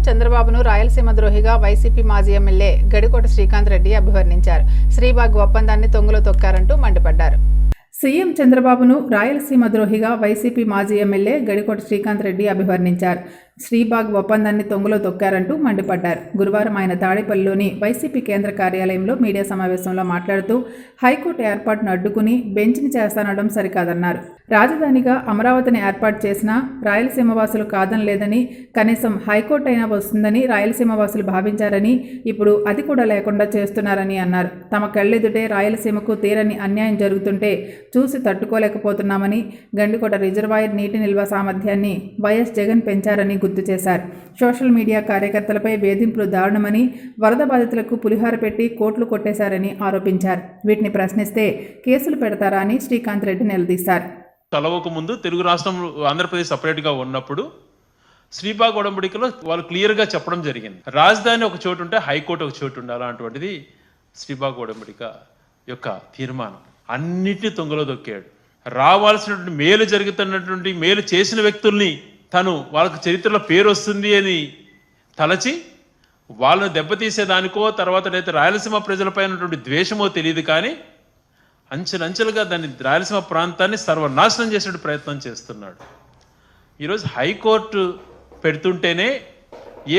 చంద్రబాబును రాయలసీమ ద్రోహిగా వైసీపీ మాజీ ఎమ్మెల్యే గడికోట శ్రీకాంత్ రెడ్డి అభివర్ణించారు. శ్రీబాగ్ ఒప్పందాన్ని తొంగలో తొక్కారంటూ మండిపడ్డారు. సీఎం చంద్రబాబును రాయలసీమ ద్రోహిగా వైసీపీ మాజీ ఎమ్మెల్యే గడికోట శ్రీకాంత్ రెడ్డి అభివర్ణించారు. శ్రీబాగ్ ఒప్పందాన్ని తొంగలో తొక్కారంటూ మండిపడ్డారు. గురువారం ఆయన తాడేపల్లిలోని వైసీపీ కేంద్ర కార్యాలయంలో మీడియా సమావేశంలో మాట్లాడుతూ హైకోర్టు ఏర్పాటును అడ్డుకుని బెంచ్ని చేస్తానడం సరికాదన్నారు. రాజధానిగా అమరావతిని ఏర్పాటు చేసినా రాయలసీమ వాసులు కాదనలేదని, కనీసం హైకోర్టు అయినా వస్తుందని రాయలసీమ వాసులు భావించారని, ఇప్పుడు అది కూడా లేకుండా చేస్తున్నారని అన్నారు. తమ కళ్ళెదుటే రాయలసీమకు తీరని అన్యాయం జరుగుతుంటే చూసి తట్టుకోలేకపోతున్నామని, గండికోట రిజర్వాయర్ నీటి నిల్వ సామర్థ్యాన్ని వైఎస్ జగన్ పెంచారని గుర్తు చేశారు. సోషల్ మీడియా కార్యకర్తలపై వేధింపులు దారుణమని, వరద బాధితులకు పులిహార పెట్టి కోట్లు కొట్టేశారని ఆరోపించారు. వీటిని ప్రశ్నిస్తే కేసులు పెడతారా అని శ్రీకాంత్ రెడ్డి నిలదీశారు. కలవకు ముందు తెలుగు రాష్ట్రం ఆంధ్రప్రదేశ్ సపరేట్గా ఉన్నప్పుడు శ్రీబాగ్ ఒడంబడికలో వాళ్ళు క్లియర్గా చెప్పడం జరిగింది. రాజధాని ఒక చోటు ఉంటే హైకోర్టు ఒక చోటు ఉండాలి. అటువంటిది శ్రీబాగ్ ఒడంబడిక యొక్క తీర్మానం అన్నిటినీ తొంగలో దొక్కాడు. రావాల్సినటువంటి మేలు జరుగుతున్నటువంటి మేలు చేసిన వ్యక్తుల్ని తను వాళ్ళకి చరిత్రలో పేరు వస్తుంది అని తలచి వాళ్ళను దెబ్బతీసేదానికో తర్వాత అయితే రాయలసీమ ప్రజలపై ఉన్నటువంటి ద్వేషమో తెలియదు, కానీ అంచెలంచెలుగా దాన్ని రాయలసీమ ప్రాంతాన్ని సర్వనాశనం చేసే ప్రయత్నం చేస్తున్నాడు. ఈరోజు హైకోర్టు పెడుతుంటేనే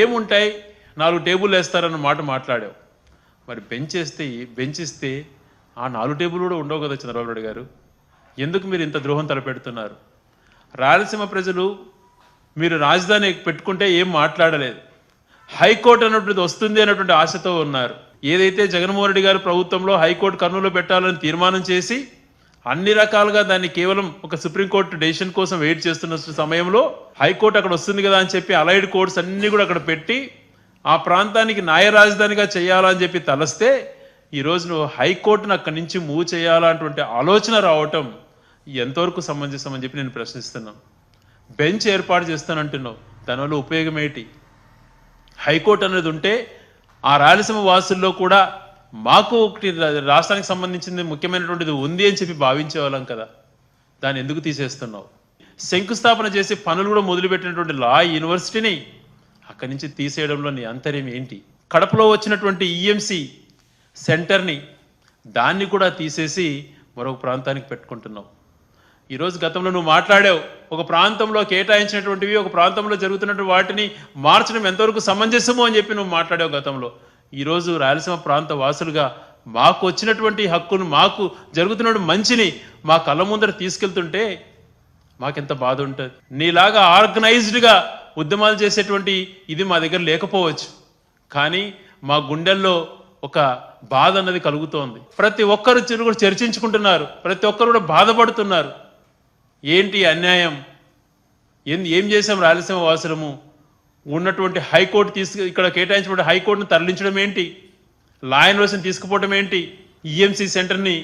ఏముంటాయి, 4 టేబుల్ వేస్తారన్న మాట మాట్లాడావు. మరి బెంచ్ ఇస్తే ఆ 4 టేబుల్ కూడా ఉండవు కదా చంద్రబాబు నాయుడు గారు. ఎందుకు మీరు ఇంత ద్రోహం తలపెడుతున్నారు? రాయలసీమ ప్రజలు మీరు రాజధాని పెట్టుకుంటే ఏం మాట్లాడలేదు. హైకోర్టు అన్నటువంటిది వస్తుంది అన్నటువంటి ఆశతో ఉన్నారు. ఏదైతే జగన్మోహన్ రెడ్డి గారు ప్రభుత్వంలో హైకోర్టు కర్నూలులో పెట్టాలని తీర్మానం చేసి అన్ని రకాలుగా దాన్ని కేవలం ఒక సుప్రీంకోర్టు డెసిషన్ కోసం వెయిట్ చేస్తున్న సమయంలో హైకోర్టు అక్కడ వస్తుంది కదా అని చెప్పి అలైడ్ కోర్ట్స్ అన్ని కూడా అక్కడ పెట్టి ఆ ప్రాంతానికి న్యాయ రాజధానిగా చేయాలని చెప్పి తలస్తే ఈరోజు నువ్వు హైకోర్టును అక్కడి నుంచి మూవ్ చేయాలన్నటువంటి ఆలోచన రావటం ఎంతవరకు సమంజసం అని చెప్పి నేను ప్రశ్నిస్తున్నాను. బెంచ్ ఏర్పాటు చేస్తానంటున్నావు, దానివల్ల ఉపయోగం ఏంటి? హైకోర్టు అనేది ఉంటే ఆ రాయలసీమ వాసుల్లో కూడా మాకు ఒకటి రాష్ట్రానికి సంబంధించింది ముఖ్యమైనటువంటిది ఉంది అని చెప్పి భావించేవాళ్ళం కదా. దాన్ని ఎందుకు తీసేస్తున్నావు? శంకుస్థాపన చేసి పనులు కూడా మొదలుపెట్టినటువంటి లా యూనివర్సిటీని అక్కడి నుంచి తీసేయడంలో నీ అంతర్యం ఏంటి? కడపలో వచ్చినటువంటి ఈఎంసీ సెంటర్ని దాన్ని కూడా తీసేసి మరొక ప్రాంతానికి పెట్టుకుంటున్నావు. ఈరోజు గతంలో నువ్వు మాట్లాడావు, ఒక ప్రాంతంలో కేటాయించినటువంటివి ఒక ప్రాంతంలో జరుగుతున్నటువంటి వాటిని మార్చడం ఎంతవరకు సమంజసమో అని చెప్పి నువ్వు మాట్లాడావు గతంలో. ఈరోజు రాయలసీమ ప్రాంత వాసులుగా మాకు వచ్చినటువంటి హక్కును, మాకు జరుగుతున్న మంచిని మా కళ్ళ ముందర తీసుకెళ్తుంటే మాకెంత బాధ ఉంటుంది. నీలాగా ఆర్గనైజ్డ్గా ఉద్యమాలు చేసేటువంటి ఇది మా దగ్గర లేకపోవచ్చు, కానీ మా గుండెల్లో ఒక బాధ అన్నది కలుగుతోంది. ప్రతి ఒక్కరు కూడా చర్చించుకుంటున్నారు, ప్రతి ఒక్కరు కూడా బాధపడుతున్నారు. ఏంటి అన్యాయం? ఏం చేసాం రాయలసీమ వాసులము? ఉన్నటువంటి హైకోర్టు ఇక్కడ కేటాయించినటువంటి హైకోర్టును తరలించడం ఏంటి? లా యూనివర్సిటీని తీసుకుపోవడం ఏంటి? ఈఎంసీ సెంటర్ని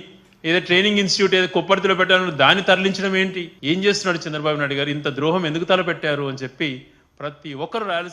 ఏదో ట్రైనింగ్ ఇన్స్టిట్యూట్ ఏదో కొప్పర్తిలో పెట్టాలని దాన్ని తరలించడం ఏంటి? ఏం చేస్తున్నాడు చంద్రబాబు నాయుడు గారు? ఇంత ద్రోహం ఎందుకు తలపెట్టారు అని చెప్పి ప్రతి ఒక్కరు రాయలసీమ